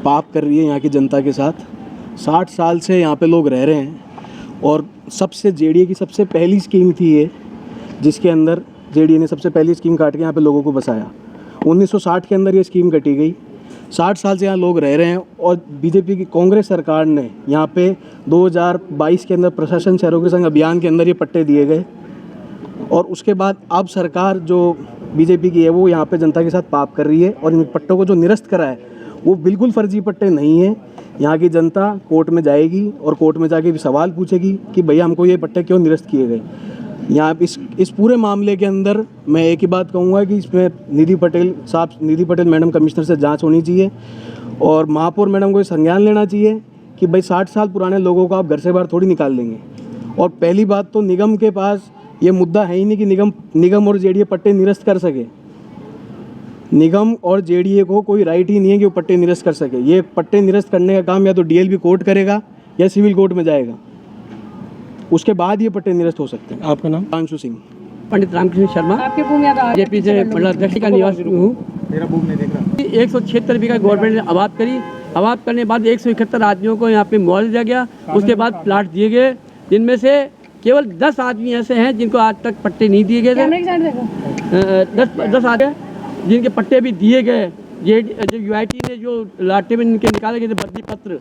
पाप कर रही है यहाँ की जनता के साथ। 60 साल से यहाँ पे लोग रह रहे हैं और सबसे जेडीए की सबसे पहली स्कीम थी ये, जिसके अंदर जेडीए ने सबसे पहली स्कीम काट के यहाँ पे लोगों को बसाया। 1960 के अंदर ये स्कीम कटी गई। 60 साल से यहाँ लोग रह रहे हैं और बीजेपी की कांग्रेस सरकार ने यहाँ पे 2022 के अंदर प्रशासन सहयोगी संघ अभियान के अंदर ये पट्टे दिए गए और उसके बाद अब सरकार जो बीजेपी की है वो यहाँ पे जनता के साथ पाप कर रही है और इन पट्टों को जो निरस्त करा है वो बिल्कुल फर्जी पट्टे नहीं है। यहाँ की जनता कोर्ट में जाएगी और कोर्ट में जाके भी सवाल पूछेगी कि भैया हमको ये पट्टे क्यों निरस्त किए गए। यहाँ इस पूरे मामले के अंदर मैं एक ही बात कहूँगा कि इसमें निधि पटेल मैडम कमिश्नर से जांच होनी चाहिए और महापौर मैडम को संज्ञान लेना चाहिए कि भाई 60 साल पुराने लोगों को आप घर से बाहर थोड़ी निकाल देंगे। और पहली बात तो निगम के पास ये मुद्दा है ही नहीं कि निगम और जेडीए पट्टे निरस्त कर सके। निगम और जेडीए को कोई राइट ही नहीं है कि वो पट्टे निरस्त कर सके। ये पट्टे निरस्त करने का काम या तो डीएलपी कोर्ट करेगा या सिविल कोर्ट में जाएगा, उसके बाद ये पट्टे निरस्त हो सकते हैं। आपका नाम? अंशु सिंह। पंडित रामकृष्ण शर्मा, आपके बीजेपी से मंडलाध्यक्ष का निवासी हूँ। मेरा बूम नहीं देख रहा। 176 बीघा गवर्नमेंट ने आबाद करी। आबाद करने के बाद 171 आदमियों को यहाँ पे मुआवजा दिया गया। उसके बाद प्लाट दिए गए, जिनमें से केवल 10 आदमी ऐसे हैं जिनको आज तक पट्टे नहीं दिए गए थे। 10 आदमी जिनके पट्टे भी दिए गए। ये जो यूआईटी ने जो लाटे में इनके निकाले गए थे बदली पत्र,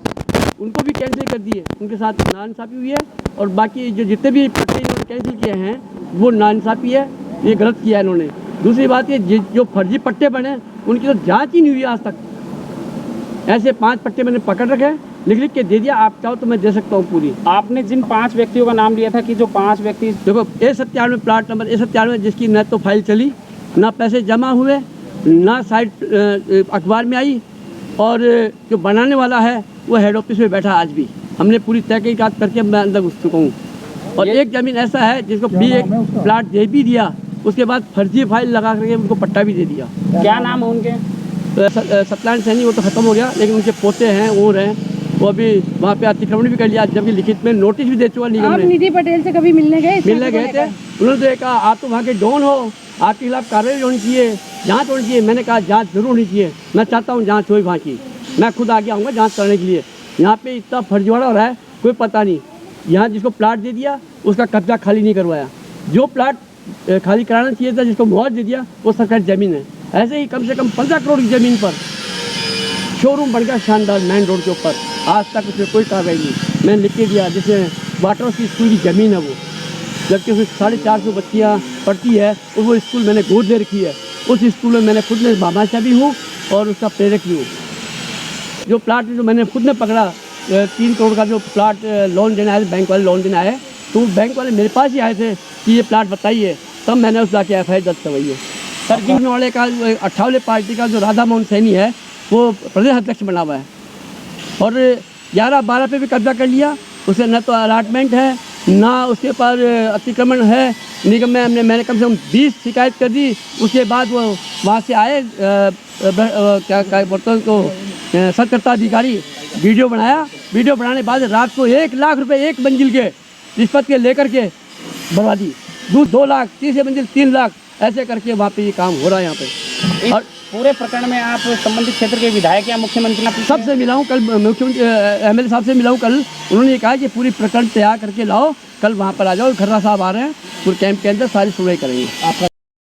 उनको भी कैंसिल कर दिए। उनके साथ नाइंसाफ़ी हुई है और बाकी जो जितने भी पट्टे इन्होंने कैंसिल किए हैं वो नाइंसाफ़ी है, ये गलत किया है इन्होंने। दूसरी बात ये जो फर्जी पट्टे बने उनकी तो जांच ही नहीं हुई आज तक। ऐसे 5 पट्टे मैंने पकड़ रखे, लिख के दे दिया। आप चाहो तो मैं दे सकता हूँ पूरी। आपने जिन 5 व्यक्तियों का नाम लिया था कि जो 5 व्यक्ति, देखो A97 प्लाट नंबर A97 जिसकी न तो फाइल चली, ना पैसे जमा हुए, ना साइट अखबार में आई और जो बनाने वाला है वो हेड ऑफिस में बैठा आज भी। हमने पूरी तहकीकात करके मैं अंदर घुस चुका हूँ। और एक ज़मीन ऐसा है जिसको भी एक प्लाट दे भी दिया, उसके बाद फर्जी फाइल लगा करके उनको पट्टा भी दे दिया। क्या नाम है उनके? सत्यनारायण सैनी, वो तो ख़त्म हो गया, लेकिन उनके पोते हैं और हैं, वो अभी वहाँ पे अतिक्रमण भी कर लिया, जबकि लिखित में नोटिस भी दे चुका निगम ने। निधि पटेल से कभी मिलने गए थे? उन्होंने तो कहा आप तो वहाँ के डॉन हो, आपके खिलाफ कार्रवाई होनी चाहिए, जाँच होनी चाहिए। मैंने कहा जाँच जरूर होनी चाहिए, मैं चाहता हूँ जाँच हो वहाँ की। मैं खुद आगे आऊँगा जाँच करने के लिए। यहाँ पे इतना फर्जीवाड़ा हो रहा है, कोई पता नहीं। यहाँ जिसको प्लाट दे दिया उसका कब्जा खाली नहीं करवाया, जो प्लाट खाली कराना चाहिए था, जिसको मुआवजा दे दिया वो सरकारी ज़मीन है। ऐसे ही कम से कम 15 करोड़ की ज़मीन पर शोरूम बन गया शानदार मेन रोड के ऊपर, आज तक उसमें कोई कार्रवाई नहीं। मैंने लिख के दिया, जैसे वाटर की स्कूल की ज़मीन है वो, जबकि उसमें 450 बच्चियाँ पढ़ती है और वो स्कूल मैंने गोद दे रखी है। उस स्कूल में मैंने खुद में बादशाह भी हूँ और उसका प्रेरक भी हूँ। जो प्लाट जो मैंने खुद ने पकड़ा 3 करोड़ का जो प्लाट लोन देना है, बैंक वाले लोन देना है, तो बैंक वाले मेरे पास ही आए थे कि ये प्लाट बताइए, तब मैंने उस जाके FIR दर्ज करवाई है। सर जिन वाले का 58 पार्टी का जो राधा मोहन सैनी है वो प्रदेश अध्यक्ष बना हुआ है और 11-12 पे भी कब्जा कर लिया। उसे न तो अलाटमेंट है, ना उसके पास अतिक्रमण है। निगम में मैंने कम से कम 20 शिकायत कर दी। उसके बाद वो वहाँ से आए, क्या बोलते हैं उसको, सतर्कता अधिकारी, वीडियो बनाया। वीडियो बनाने के बाद रात को 1 लाख रुपए एक मंजिल के रिश्वत के लेकर के बर्बादी, 2 लाख, तीसरी मंजिल 3 लाख, ऐसे करके वहाँ पे ये काम हो रहा है यहाँ पे। और पूरे प्रकरण में आप संबंधित क्षेत्र के विधायक या मुख्यमंत्री सबसे मिला हूँ, कल मुख्यमंत्री MLA साहब से मिला हूँ कल। उन्होंने ये कहा कि पूरी प्रकरण तैयार करके लाओ, कल वहाँ पर आ जाओ। खर्रा साहब आ रहे हैं, पूरे कैंप के अंदर सारी सुनवाई करेंगे।